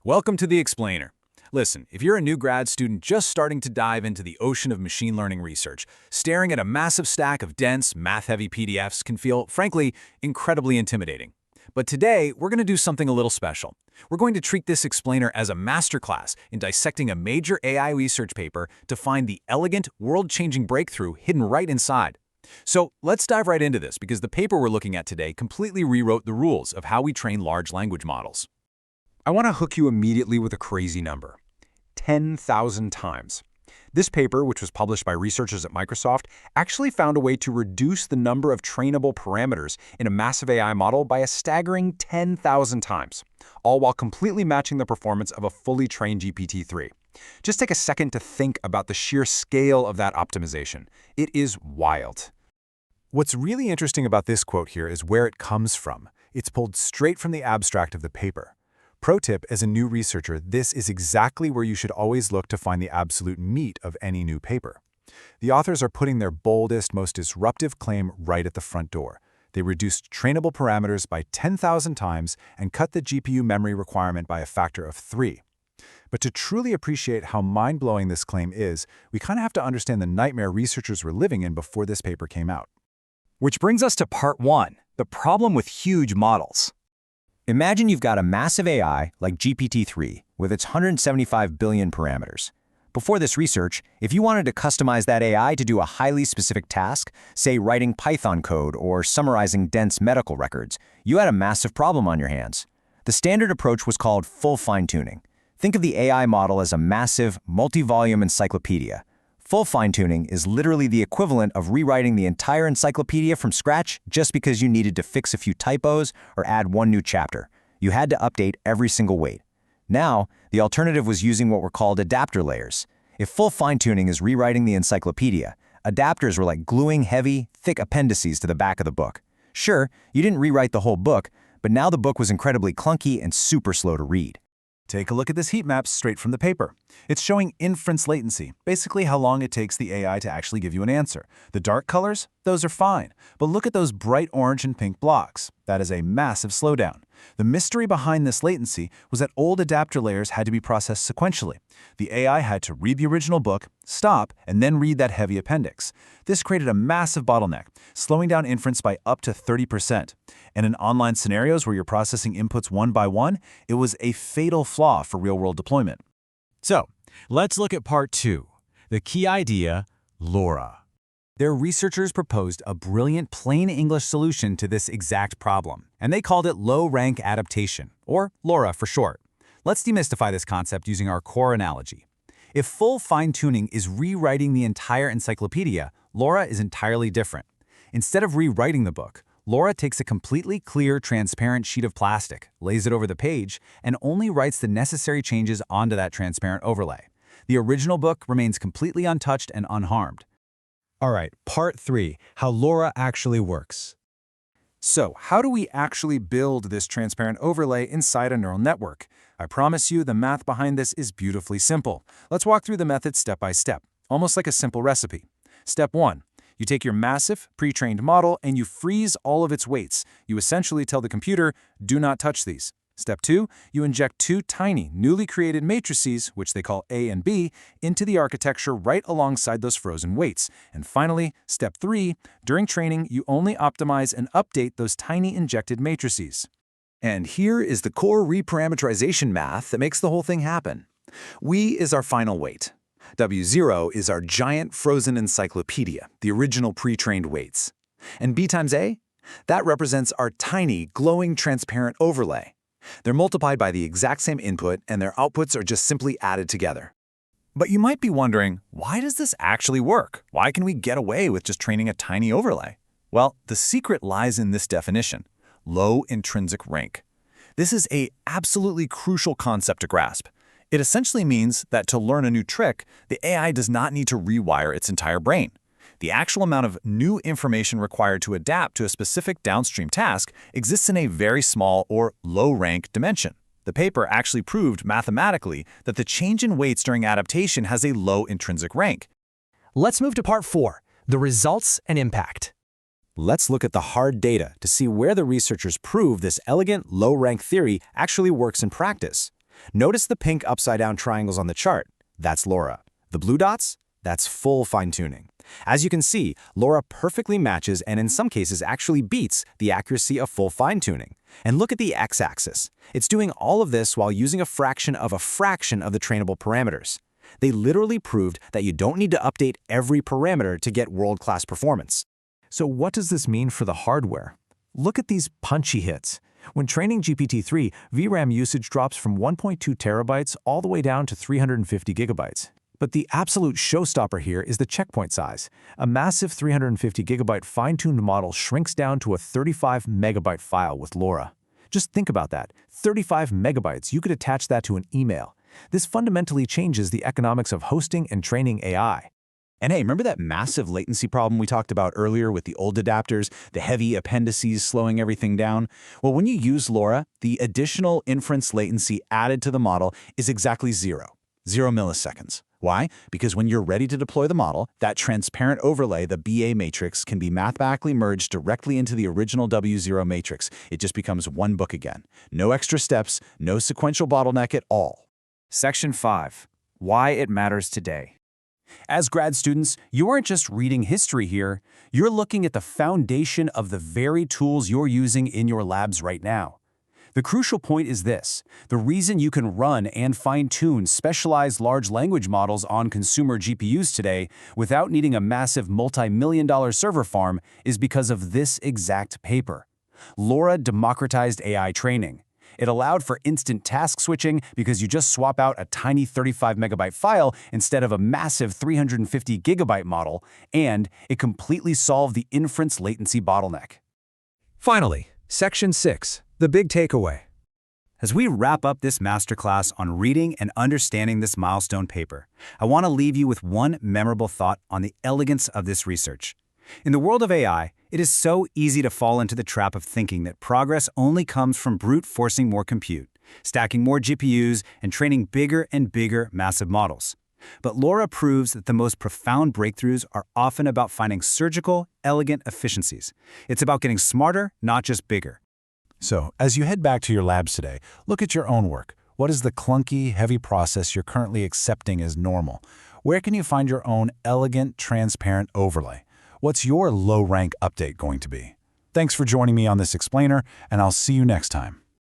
Welcome to The Explainer. Listen, if you're a new grad student just starting to dive into the ocean of machine learning research, staring at a massive stack of dense, math-heavy PDFs can feel, frankly, incredibly intimidating. But today, we're going to do something a little special. We're going to treat this explainer as a masterclass in dissecting a major AI research paper to find the elegant, world-changing breakthrough hidden right inside. So let's dive right into this because the paper we're looking at today completely rewrote the rules of how we train large language models. I want to hook you immediately with a crazy number. 10,000 times. This paper, which was published by researchers at Microsoft, actually found a way to reduce the number of trainable parameters in a massive AI model by a staggering 10,000 times, all while completely matching the performance of a fully trained GPT-3. Just take a second to think about the sheer scale of that optimization. It is wild. What's really interesting about this quote here is where it comes from. It's pulled straight from the abstract of the paper. Pro tip, as a new researcher, this is exactly where you should always look to find the absolute meat of any new paper. The authors are putting their boldest, most disruptive claim right at the front door. They reduced trainable parameters by 10,000 times and cut the GPU memory requirement by a factor of 3. But to truly appreciate how mind-blowing this claim is, we kind of have to understand the nightmare researchers were living in before this paper came out. Which brings us to part 1, the problem with huge models. Imagine you've got a massive AI like GPT-3 with its 175 billion parameters. Before this research, if you wanted to customize that AI to do a highly specific task, say writing Python code or summarizing dense medical records, you had a massive problem on your hands. The standard approach was called full fine-tuning. Think of the AI model as a massive, multi-volume encyclopedia. Full fine-tuning is literally the equivalent of rewriting the entire encyclopedia from scratch just because you needed to fix a few typos or add one new chapter. You had to update every single weight. Now, the alternative was using what were called adapter layers. If full fine-tuning is rewriting the encyclopedia, adapters were like gluing heavy, thick appendices to the back of the book. Sure, you didn't rewrite the whole book, but now the book was incredibly clunky and super slow to read. Take a look at this heat map straight from the paper. It's showing inference latency, basically how long it takes the AI to actually give you an answer. The dark colors, those are fine. But look at those bright orange and pink blocks. That is a massive slowdown. The mystery behind this latency was that old adapter layers had to be processed sequentially. The AI had to read the original book, stop, and then read that heavy appendix. This created a massive bottleneck, slowing down inference by up to 30%. And in online scenarios where you're processing inputs one by one, it was a fatal flaw for real-world deployment. So, let's look at part 2. The key idea, LoRA. Their researchers proposed a brilliant plain English solution to this exact problem, and they called it low-rank adaptation, or LoRA for short. Let's demystify this concept using our core analogy. If full fine-tuning is rewriting the entire encyclopedia, LoRA is entirely different. Instead of rewriting the book, LoRA takes a completely clear, transparent sheet of plastic, lays it over the page, and only writes the necessary changes onto that transparent overlay. The original book remains completely untouched and unharmed. All right, part 3, how LoRA actually works. So, how do we actually build this transparent overlay inside a neural network? I promise you the math behind this is beautifully simple. Let's walk through the method step by step, almost like a simple recipe. Step 1. You take your massive, pre-trained model and you freeze all of its weights. You essentially tell the computer, do not touch these. Step 2, you inject 2 tiny, newly created matrices, which they call A and B, into the architecture right alongside those frozen weights. And finally, step 3, during training, you only optimize and update those tiny injected matrices. And here is the core reparameterization math that makes the whole thing happen. We is our final weight. W0 is our giant frozen encyclopedia, the original pre-trained weights. And B times A? That represents our tiny, glowing, transparent overlay. They're multiplied by the exact same input, and their outputs are just simply added together. But you might be wondering, why does this actually work? Why can we get away with just training a tiny overlay? Well, the secret lies in this definition: low intrinsic rank. This is an absolutely crucial concept to grasp. It essentially means that to learn a new trick, the AI does not need to rewire its entire brain. The actual amount of new information required to adapt to a specific downstream task exists in a very small or low-rank dimension. The paper actually proved mathematically that the change in weights during adaptation has a low intrinsic rank. Let's move to part 4, the results and impact. Let's look at the hard data to see where the researchers prove this elegant low-rank theory actually works in practice. Notice the pink upside-down triangles on the chart. That's LoRA. The blue dots? That's full fine-tuning. As you can see, LoRA perfectly matches and in some cases actually beats the accuracy of full fine-tuning. And look at the x-axis. It's doing all of this while using a fraction of the trainable parameters. They literally proved that you don't need to update every parameter to get world-class performance. So what does this mean for the hardware? Look at these punchy hits. When training GPT-3, VRAM usage drops from 1.2 terabytes all the way down to 350 gigabytes. But the absolute showstopper here is the checkpoint size. A massive 350 gigabyte fine-tuned model shrinks down to a 35 megabyte file with LoRA. Just think about that. 35 megabytes, you could attach that to an email. This fundamentally changes the economics of hosting and training AI. And hey, remember that massive latency problem we talked about earlier with the old adapters, the heavy appendices slowing everything down? Well, when you use LoRA, the additional inference latency added to the model is exactly 0 milliseconds. Why? Because when you're ready to deploy the model, that transparent overlay, the BA matrix, can be mathematically merged directly into the original W0 matrix. It just becomes one book again. No extra steps, no sequential bottleneck at all. Section 5. Why it matters today. As grad students, you aren't just reading history here, you're looking at the foundation of the very tools you're using in your labs right now. The crucial point is this: the reason you can run and fine-tune specialized large language models on consumer GPUs today without needing a massive multi-million-dollar server farm is because of this exact paper. LoRA democratized AI training. It allowed for instant task switching because you just swap out a tiny 35 megabyte file instead of a massive 350 gigabyte model, and it completely solved the inference latency bottleneck. Finally, Section 6. The big takeaway. As we wrap up this masterclass on reading and understanding this milestone paper, I want to leave you with one memorable thought on the elegance of this research. In the world of AI, it is so easy to fall into the trap of thinking that progress only comes from brute forcing more compute, stacking more GPUs, and training bigger and bigger massive models. But LoRA proves that the most profound breakthroughs are often about finding surgical, elegant efficiencies. It's about getting smarter, not just bigger. So, as you head back to your labs today, look at your own work. What is the clunky, heavy process you're currently accepting as normal? Where can you find your own elegant, transparent overlay? What's your low-rank update going to be? Thanks for joining me on this explainer, and I'll see you next time.